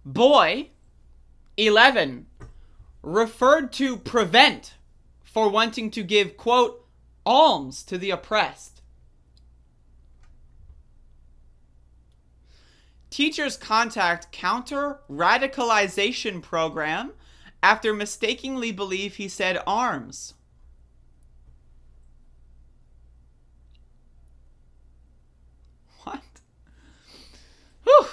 Boy, 11, referred to prevent for wanting to give, quote, alms to the oppressed. Teachers contact counter-radicalization program after mistakenly believe he said arms. What? Whew.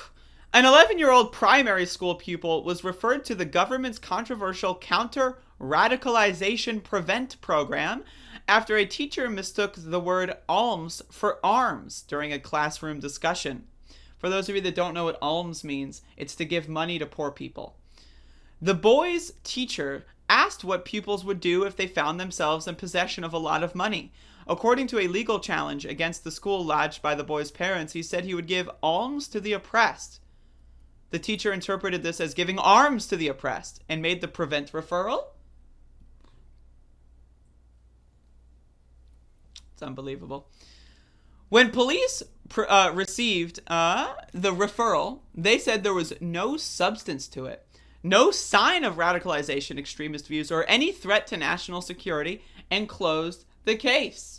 An 11-year-old primary school pupil was referred to the government's controversial counter-radicalization prevent program after a teacher mistook the word alms for arms during a classroom discussion. For those of you that don't know what alms means, it's to give money to poor people. The boy's teacher asked what pupils would do if they found themselves in possession of a lot of money. According to a legal challenge against the school lodged by the boy's parents, he said he would give alms to the oppressed. The teacher interpreted this as giving arms to the oppressed and made the prevent referral. It's unbelievable. When police received the referral, they said there was no substance to it, no sign of radicalization, extremist views, or any threat to national security, and closed the case.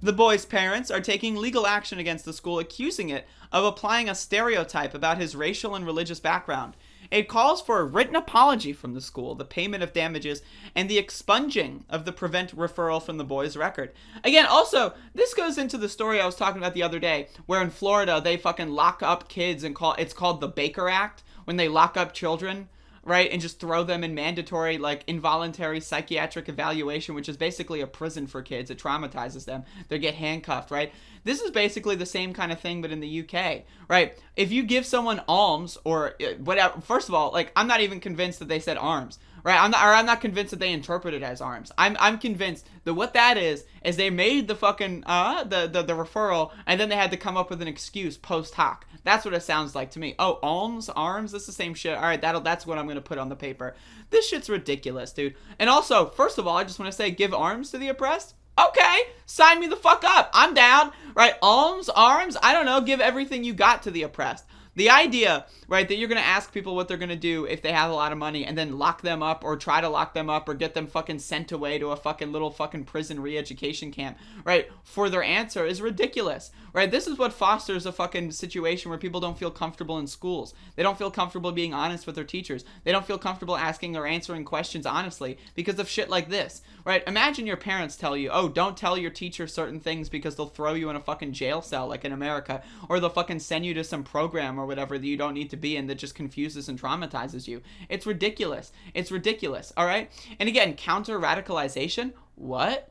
The boy's parents are taking legal action against the school, accusing it of applying a stereotype about his racial and religious background. It calls for a written apology from the school, the payment of damages, and the expunging of the prevent referral from the boy's record. Again, also, this goes into the story I was talking about the other day, where in Florida, they fucking lock up kids and it's called the Baker Act, when they lock up children, right, and just throw them in mandatory, like, involuntary psychiatric evaluation, which is basically a prison for kids. It traumatizes them. They get handcuffed, right? This is basically the same kind of thing, but in the UK, right? If you give someone alms or whatever, first of all, like, I'm not even convinced that they said arms, right? I'm not convinced that they interpret it as arms. I'm convinced that what that is they made the fucking the referral, and then they had to come up with an excuse post hoc. That's what it sounds like to me. Oh, alms, arms, that's the same shit. All right, that's what I'm gonna put on the paper. This shit's ridiculous, dude. And also, first of all, I just want to say, give arms to the oppressed. Okay, sign me the fuck up. I'm down, right? Alms, arms, I don't know, give everything you got to the oppressed. The idea, right, that you're going to ask people what they're going to do if they have a lot of money and then lock them up or try to lock them up or get them fucking sent away to a fucking little fucking prison re-education camp, right, for their answer is ridiculous, right? This is what fosters a fucking situation where people don't feel comfortable in schools. They don't feel comfortable being honest with their teachers. They don't feel comfortable asking or answering questions honestly because of shit like this, right? Imagine your parents tell you, oh, don't tell your teacher certain things because they'll throw you in a fucking jail cell like in America, or they'll fucking send you to some program or whatever that you don't need to be in that just confuses and traumatizes you. It's ridiculous. It's ridiculous, all right? And again, counter-radicalization? What?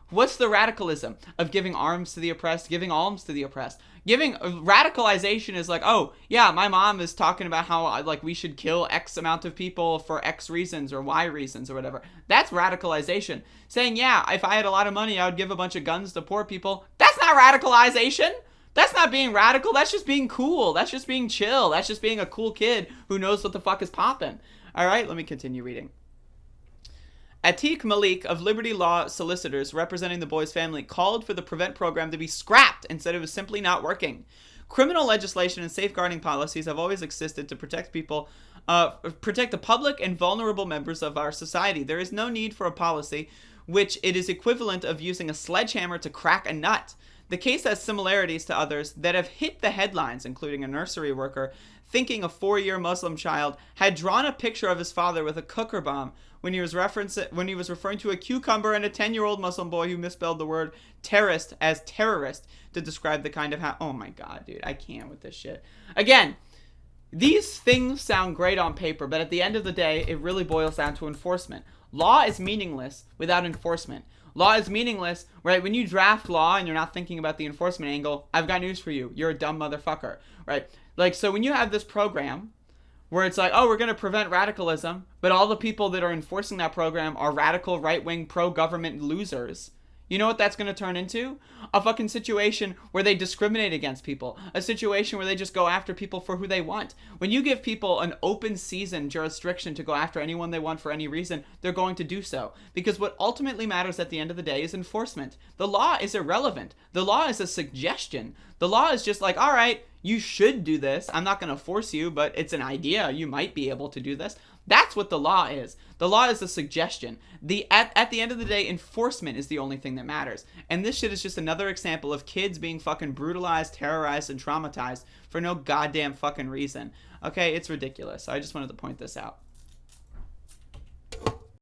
What's the radicalism of giving arms to the oppressed, giving alms to the oppressed? Giving radicalization is like, oh, yeah, my mom is talking about how like we should kill X amount of people for X reasons or Y reasons or whatever. That's radicalization. Saying, yeah, if I had a lot of money, I would give a bunch of guns to poor people. That's not radicalization. That's not being radical. That's just being cool. That's just being chill. That's just being a cool kid who knows what the fuck is popping. All right, let me continue reading. Atiq Malik of Liberty Law Solicitors, representing the boy's family, called for the prevent program to be scrapped and said it was simply not working. Criminal legislation and safeguarding policies have always existed to protect people, protect the public and vulnerable members of our society. There is no need for a policy which it is equivalent of using a sledgehammer to crack a nut. The case has similarities to others that have hit the headlines, including a nursery worker thinking a 4-year Muslim child had drawn a picture of his father with a cooker bomb when he was referring to a cucumber and a 10-year-old Muslim boy who misspelled the word terrorist as terrorist to describe the kind of oh my god, dude, I can't with this shit. Again, these things sound great on paper, but at the end of the day, it really boils down to enforcement. Law is meaningless without enforcement. Law is meaningless, right? When you draft law and you're not thinking about the enforcement angle, I've got news for you. You're a dumb motherfucker, right? Like, so when you have this program where it's like, oh, we're going to prevent radicalism, but all the people that are enforcing that program are radical, right-wing, pro-government losers, you know what that's going to turn into? A fucking situation where they discriminate against people. A situation where they just go after people for who they want. When you give people an open season jurisdiction to go after anyone they want for any reason, they're going to do so. Because what ultimately matters at the end of the day is enforcement. The law is irrelevant. The law is a suggestion. The law is just like, all right, You should do this. I'm not going to force you, but it's an idea. You might be able to do this. That's what the law is. The law is a suggestion. At the end of the day, enforcement is the only thing that matters. And this shit is just another example of kids being fucking brutalized, terrorized, and traumatized for no goddamn fucking reason. Okay, it's ridiculous. I just wanted to point this out.